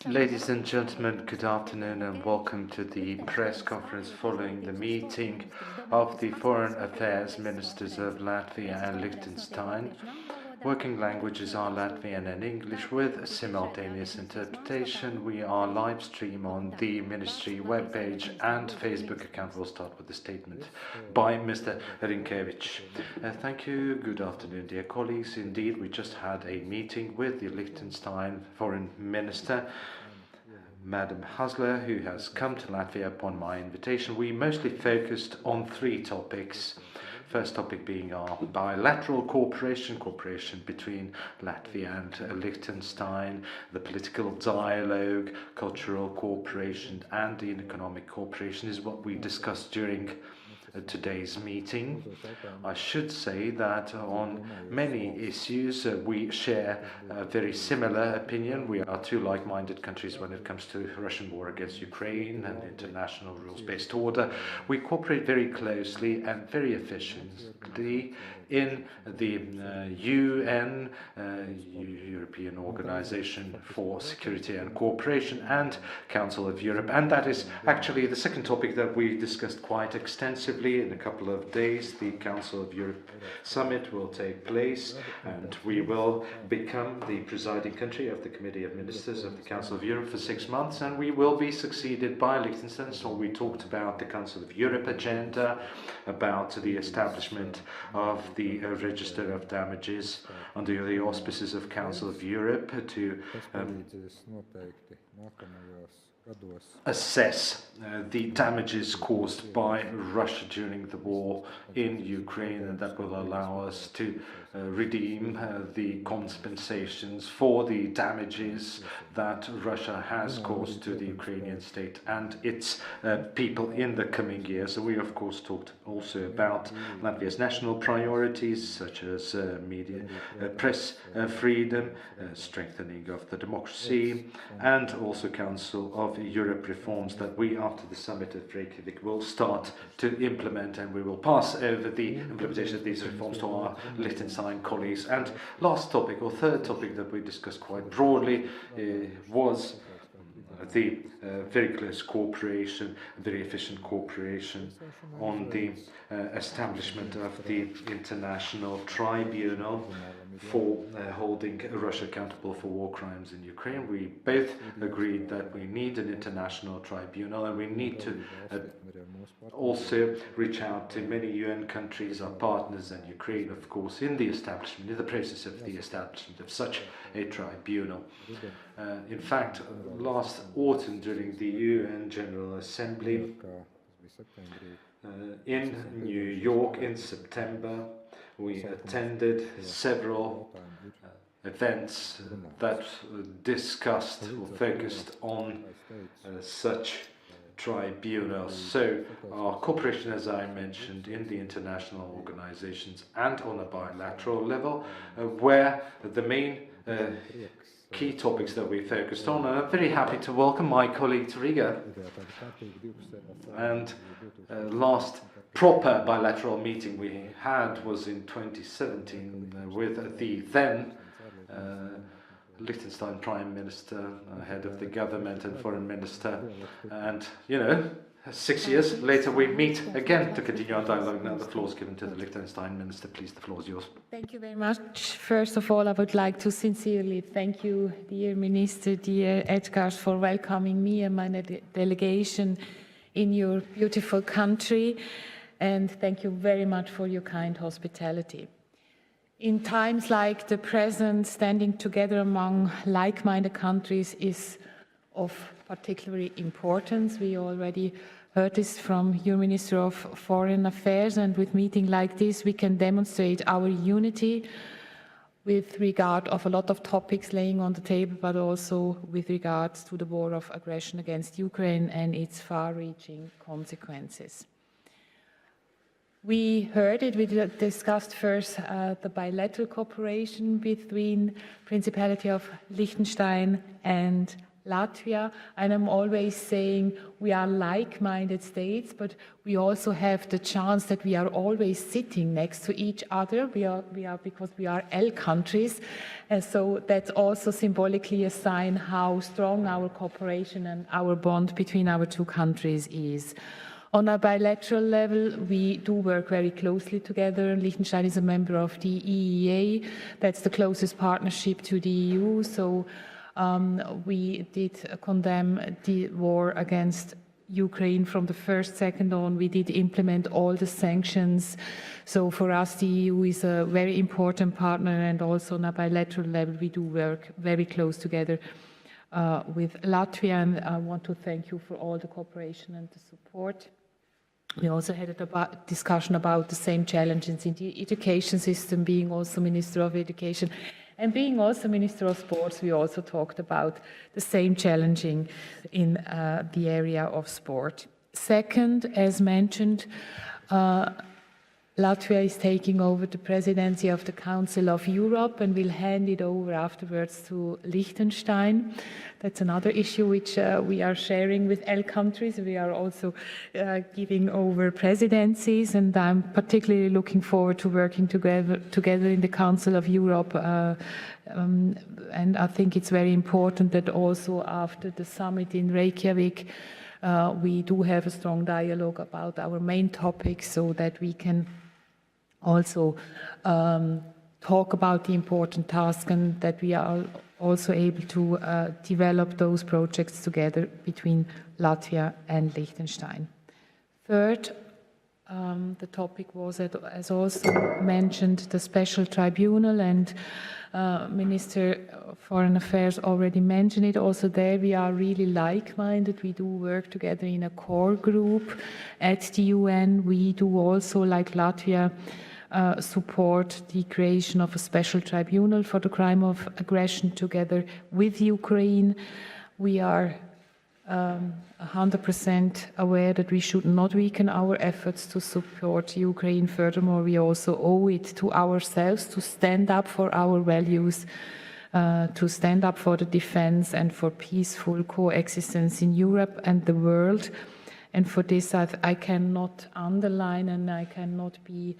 Ladies and gentlemen, good afternoon and welcome to the press conference following the meeting of the Foreign Affairs Ministers of Latvia and Liechtenstein. Working languages are Latvian and English with simultaneous interpretation. We are live stream on the Ministry webpage and Facebook account. We'll start with the statement by Mr. Rinkevich. Thank you. Good afternoon, dear colleagues. Indeed, we just had a meeting with the Liechtenstein Foreign Minister, Madam Hasler, who has come to Latvia upon my invitation. We mostly focused on three topics. First topic being our bilateral cooperation between Latvia and Liechtenstein, the political dialogue, cultural cooperation and the economic cooperation is what we discussed during today's meeting. I should say that on many issues we share a very similar opinion. We are two like-minded countries when it comes to Russian war against Ukraine and international rules-based order. We cooperate very closely and very efficiently in the UN, European Organization for Security and Cooperation, and Council of Europe. And that is actually the second topic that we discussed quite extensively. In a couple of days, the Council of Europe summit will take place, and we will become the presiding country of the Committee of Ministers of the Council of Europe for 6 months, and we will be succeeded by Liechtenstein. So we talked about the Council of Europe agenda, about the establishment of the Register of Damages under the auspices of Council of Europe to assess the damages caused by Russia during the war in Ukraine, and that will allow us to redeem the compensations for the damages that Russia has caused to the Ukrainian state and its people in the coming years. So we of course talked also about Latvia's national priorities such as media, press freedom, strengthening of the democracy, and also Council of Europe reforms that we, after the summit of Reykjavik, will start to implement, and we will pass over the implementation of these reforms to our Liechtenstein colleagues. And last topic, or third topic that we discussed quite broadly, was the very close cooperation, very efficient cooperation on the establishment of the International Tribunal for holding Russia accountable for war crimes in Ukraine. We both agreed that we need an international tribunal, and we need to also reach out to many UN countries, our partners, and Ukraine, of course, in the establishment, in the process of the establishment of such a tribunal. In fact, last autumn during the UN General Assembly in New York in September, we attended several events that discussed or focused on such tribunals. So our cooperation, as I mentioned, in the international organizations and on a bilateral level were the main key topics that we focused on. And I'm very happy to welcome my colleague to Riga. And last proper bilateral meeting we had was in 2017 with the then Liechtenstein Prime Minister, head of the government and Foreign Minister, and 6 years later we meet again to continue our dialogue. Now the floor is given to the Liechtenstein Minister. Please, the floor is yours. Thank you very much. First of all, I would like to sincerely thank you, dear Minister, dear Edgars, for welcoming me and my delegation in your beautiful country, and thank you very much for your kind hospitality. In times like the present, standing together among like-minded countries is of particular importance. We already heard this from your Minister of Foreign Affairs, and with meeting like this we can demonstrate our unity with regard of a lot of topics laying on the table, but also with regards to the war of aggression against Ukraine and its far-reaching consequences. We heard it, we discussed first the bilateral cooperation between Principality of Liechtenstein and Latvia, and I'm always saying we are like-minded states, but we also have the chance that we are always sitting next to each other. We are because we are L countries, and so that's also symbolically a sign how strong our cooperation and our bond between our two countries is. On a bilateral level, we do work very closely together. Liechtenstein is a member of the EEA. That's the closest partnership to the EU. So we did condemn the war against Ukraine from the first second on. We did implement all the sanctions. So for us, the EU is a very important partner, and also on a bilateral level, we do work very close together with Latvia. And I want to thank you for all the cooperation and the support. We also had a discussion about the same challenges in the education system, being also Minister of Education. And being also Minister of Sports, we also talked about the same challenging in the area of sport. Second, as mentioned, Latvia is taking over the presidency of the Council of Europe and will hand it over afterwards to Liechtenstein. That's another issue which we are sharing with L countries. We are also giving over presidencies, and I'm particularly looking forward to working together in the Council of Europe. And I think it's very important that also after the summit in Reykjavik, we do have a strong dialogue about our main topics so that we can also talk about the important task, and that we are also able to develop those projects together between Latvia and Liechtenstein. Third, the topic was, as also mentioned, the special tribunal, and Minister of Foreign Affairs already mentioned it. Also there we are really like-minded. We do work together in a core group at the UN. We do also, like Latvia, support the creation of a special tribunal for the crime of aggression together with Ukraine. We are 100% aware that we should not weaken our efforts to support Ukraine. Furthermore, we also owe it to ourselves to stand up for our values, to stand up for the defense and for peaceful coexistence in Europe and the world. And for this, I cannot underline, and I cannot be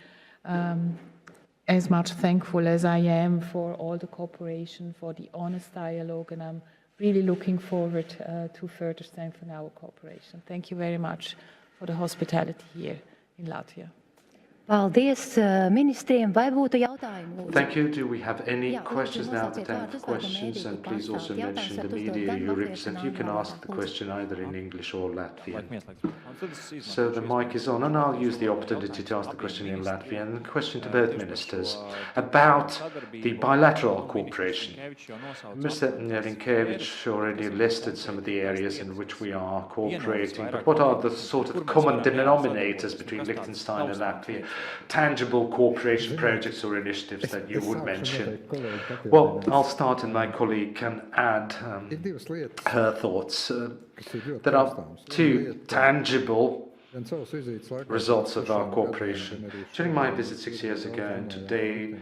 as much thankful as I am for all the cooperation, for the honest dialogue, and I'm really looking forward to further strengthen our cooperation. Thank you very much for the hospitality here in Latvia. Paldies ministriem. Vai būtu jautājumi, lūdzu? Thank you. Do we have any questions now? The time for questions, and please also mention the media you represent. You can ask the question either in English or Latvian. So the mic is on, and I'll use the opportunity to ask the question in Latvian. The question to both ministers about the bilateral cooperation. Mr. Rinkevich already listed some of the areas in which we are cooperating, but what are the sort of common denominators between Liechtenstein and Latvia? Tangible cooperation projects or initiatives that you would mention? Well, I'll start and my colleague can add her thoughts. There are two tangible results of our cooperation. During my visit 6 years ago and today,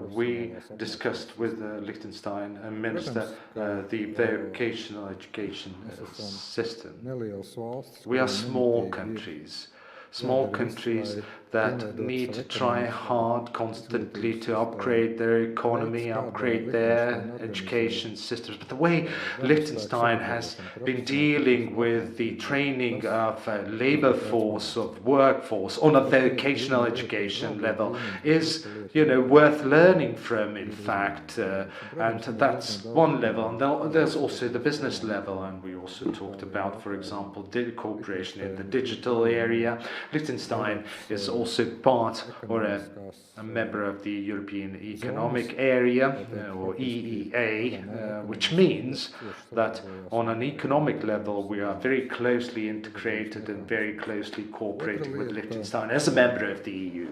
we discussed with Liechtenstein and Minister the vocational education system. We are small countries that need to try hard constantly to upgrade their economy, upgrade their education systems. But the way Liechtenstein has been dealing with the training of labor force, of workforce on a vocational education level is, worth learning from, in fact. And that's one level. And there's also the business level. And we also talked about, for example, cooperation in the digital area. Liechtenstein is also part or a member of the European Economic Area, or EEA, which means that on an economic level we are very closely integrated and very closely cooperating with Liechtenstein as a member of the EU.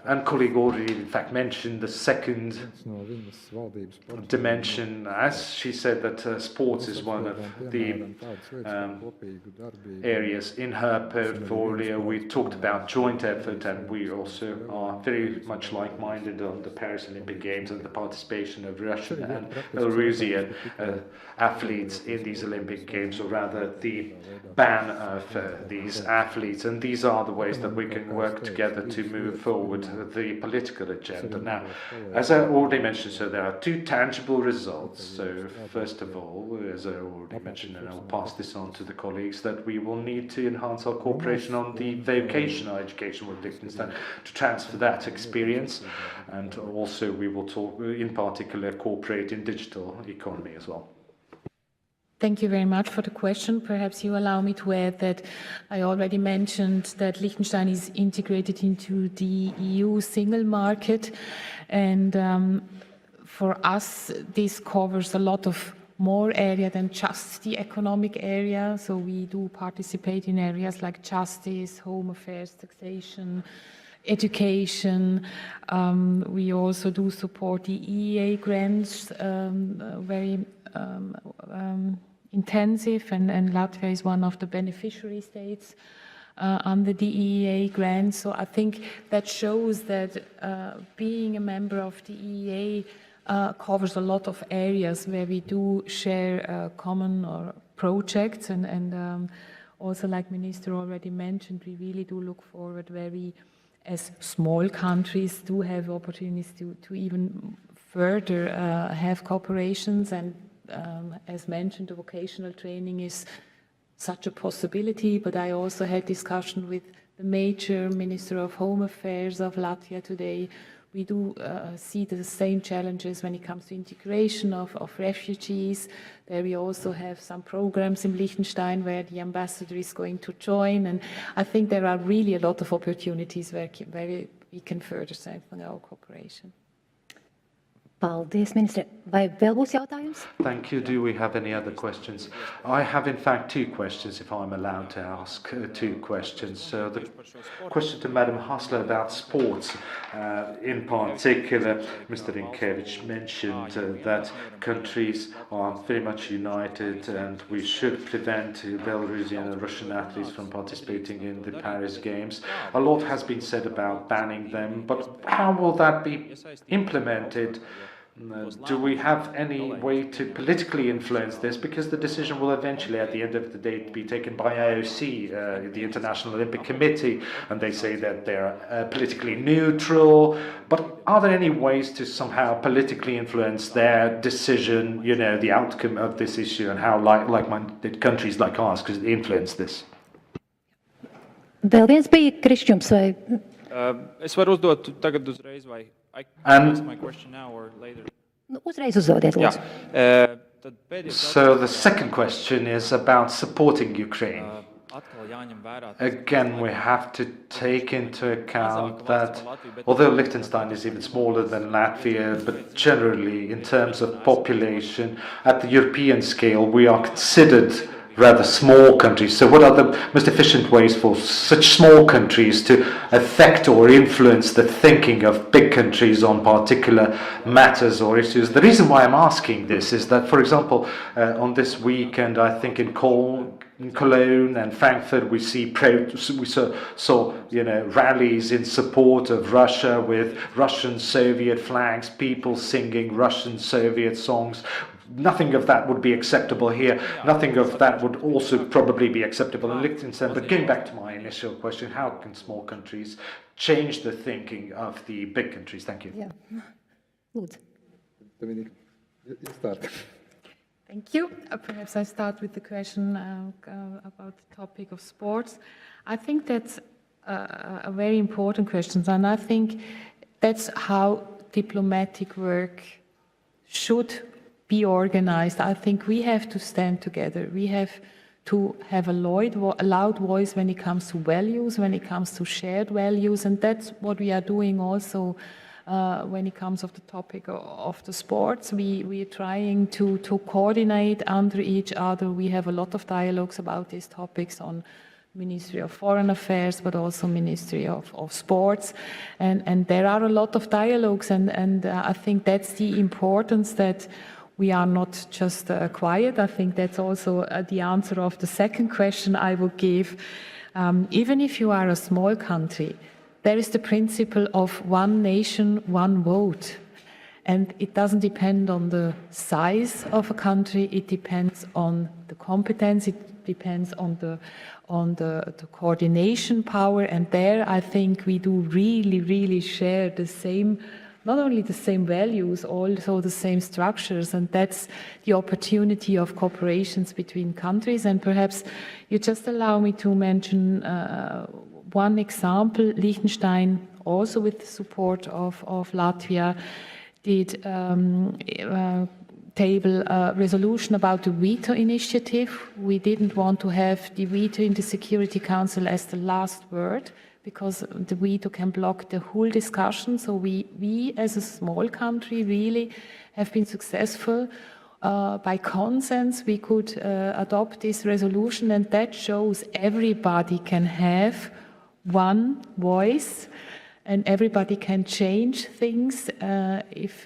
And colleague already in fact mentioned the second dimension, as she said that sports is one of the areas in her portfolio. We talked about joint effort, and we also are very much like-minded on the Paris Olympic Games and the participation of Russian and Belarusian athletes in these Olympic Games, or rather the ban of these athletes. And these are the ways that we can work together to move forward the political agenda. Now, as I already mentioned, so there are two tangible results. So first of all, as I already mentioned, and I'll pass this on to the colleagues, that we will need to enhance our cooperation on the vocational education with Liechtenstein to transfer that experience, and also we will talk, in particular, cooperate in digital economy as well. Thank you very much for the question. Perhaps you allow me to add that I already mentioned that Liechtenstein is integrated into the EU single market, and for us this covers a lot of more area than just the economic area. So we do participate in areas like justice, home affairs, taxation, education. We also do support the EEA grants very intensive, and Latvia is one of the beneficiary states under the EEA grants. So I think that shows that being a member of the EEA covers a lot of areas where we do share common or projects, and also, like Minister already mentioned, we really do look forward where we, as small countries, do have opportunities to even further have cooperations. And as mentioned, the vocational training is such a possibility, but I also had discussion with the Major Minister of Home Affairs of Latvia today. We do see the same challenges when it comes to integration of refugees. There we also have some programs in Liechtenstein where the ambassador is going to join, and I think there are really a lot of opportunities where we can further strengthen our cooperation. Paldies, ministre. Vai vēl būs jautājums? Thank you. Do we have any other questions? I have, in fact, two questions, if I'm allowed to ask two questions. So the question to Madam Hassler about sports. In particular, Mr. Rinkevich mentioned that countries are very much united, and we should prevent Belarusian and Russian athletes from participating in the Paris Games. A lot has been said about banning them, but how will that be implemented? Do we have any way to politically influence this? Because the decision will eventually, at the end of the day, be taken by IOC, the International Olympic Committee, and they say that they're politically neutral. But are there any ways to somehow politically influence their decision, you know, the outcome of this issue, and how like-minded countries like ours could influence this? Vēl viens bija Krišķums vai? Es varu uzdot tagad uzreiz, vai I can ask my question now or later? Uzreiz uzdodiet, lūdzu. So the second question is about supporting Ukraine. Again, we have to take into account that although Liechtenstein is even smaller than Latvia, but generally in terms of population, at the European scale, we are considered rather small countries. So what are the most efficient ways for such small countries to affect or influence the thinking of big countries on particular matters or issues? The reason why I'm asking this is that, for example, on this weekend, I think in Cologne and Frankfurt, we saw rallies in support of Russia with Russian Soviet flags, people singing Russian Soviet songs. Nothing of that would be acceptable here. Nothing of that would also probably be acceptable in Liechtenstein. But going back to my initial question, how can small countries change the thinking of the big countries? Thank you. Yeah. Lūdzu. Dominic, you start. Thank you. Perhaps I start with the question about the topic of sports. I think that's a very important question, and I think that's how diplomatic work should be organized. I think we have to stand together. We have to have a loud voice when it comes to values, when it comes to shared values, and that's what we are doing also when it comes of the topic of the sports. We are trying to coordinate under each other. We have a lot of dialogues about these topics on Ministry of Foreign Affairs, but also Ministry of Sports. And there are a lot of dialogues, and I think that's the importance, that we are not just quiet. I think that's also the answer of the second question I would give. Even if you are a small country, there is the principle of one nation, one vote. And it doesn't depend on the size of a country, it depends on the competence, it depends on the coordination power. And there I think we do really share the same, not only the same values, also the same structures. And that's the opportunity of cooperations between countries. And perhaps you just allow me to mention one example. Liechtenstein, also with the support of Latvia, did table a resolution about the veto initiative. We didn't want to have the veto in the Security Council as the last word, because the veto can block the whole discussion. So we as a small country really have been successful. By consensus, we could adopt this resolution, and that shows everybody can have one voice. And everybody can change things if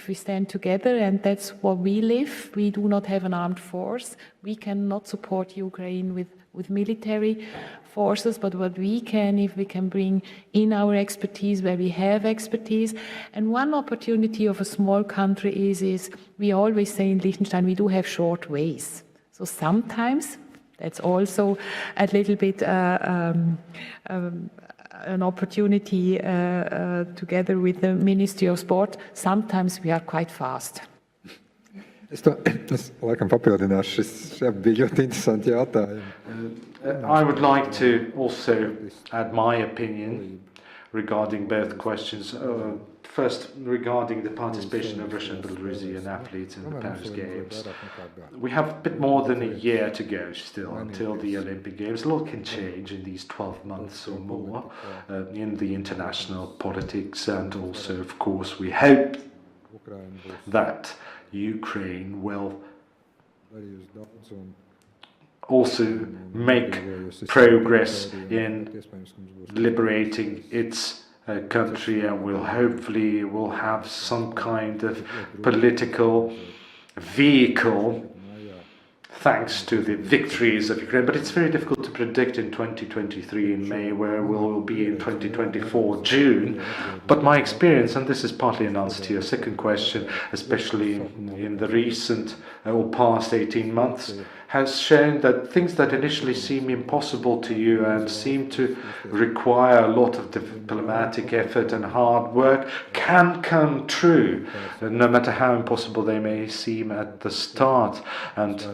we stand together, and that's what we live. We do not have an armed force. We cannot support Ukraine with military forces, but what we can, if we can bring in our expertise where we have expertise. And one opportunity of a small country is we always say in Liechtenstein, we do have short ways. So sometimes that's also a little bit an opportunity together with the Ministry of Sport. Sometimes we are quite fast. Es laikam papildināšu, šis bija ļoti interesanti jautājumi. I would like to also add my opinion regarding both questions. First, regarding the participation of Russian and Belarusian athletes in the Paris Games. We have a bit more than a year to go still until the Olympic Games. A lot can change in these 12 months or more in the international politics, and also, of course, we hope that Ukraine will also make progress in liberating its country, and hopefully will have some kind of political vehicle thanks to the victories of Ukraine. But it's very difficult to predict in 2023 in May where we'll be in 2024 June. But my experience, and this is partly an answer to your second question, especially in the recent or past 18 months, has shown that things that initially seem impossible to you and seem to require a lot of diplomatic effort and hard work can come true, no matter how impossible they may seem at the start. And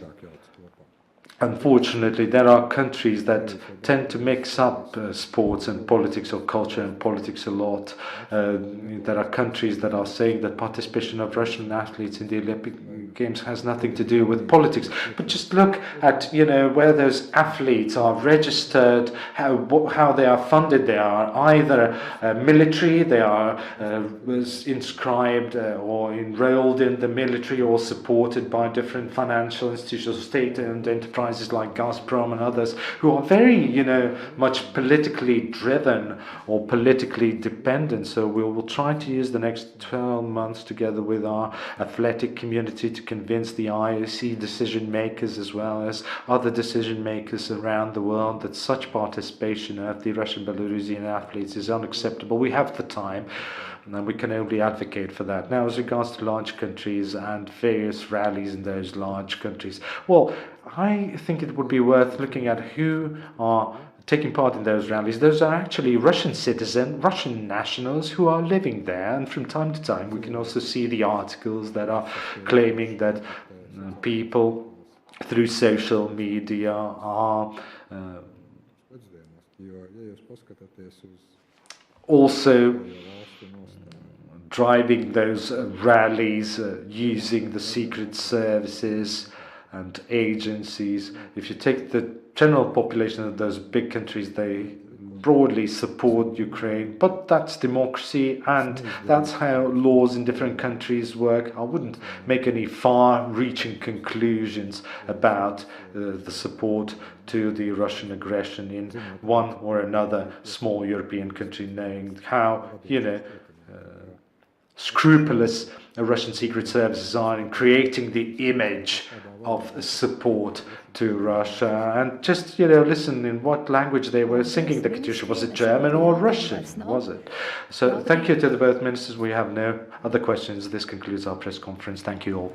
unfortunately, there are countries that tend to mix up sports and politics, or culture and politics a lot. There are countries that are saying that participation of Russian athletes in the Olympic Games has nothing to do with politics. But just look at, where those athletes are registered, how they are funded. They are either military, they are inscribed or enrolled in the military, or supported by different financial institutions, state-owned enterprises like Gazprom and others, who are very, much politically driven or politically dependent. So we will try to use the next 12 months together with our athletic community to convince the IOC decision makers, as well as other decision makers around the world, that such participation of the Russian Belarusian athletes is unacceptable. We have the time, and we can only advocate for that. Now, as regards to large countries and various rallies in those large countries, well, I think it would be worth looking at who are taking part in those rallies. Those are actually Russian citizens, Russian nationals who are living there, and from time to time we can also see the articles that are claiming that people through social media are also driving those rallies using the secret services and agencies. If you take the general population of those big countries, they broadly support Ukraine, but that's democracy and that's how laws in different countries work. I wouldn't make any far-reaching conclusions about the support to the Russian aggression in one or another small European country, knowing how, scrupulous Russian secret services are in creating the image of support to Russia, and just, listen in what language they were singing the Katyusha. Was it German or Russian? Was it? So thank you to the both ministers. We have no other questions. This concludes our press conference. Thank you all.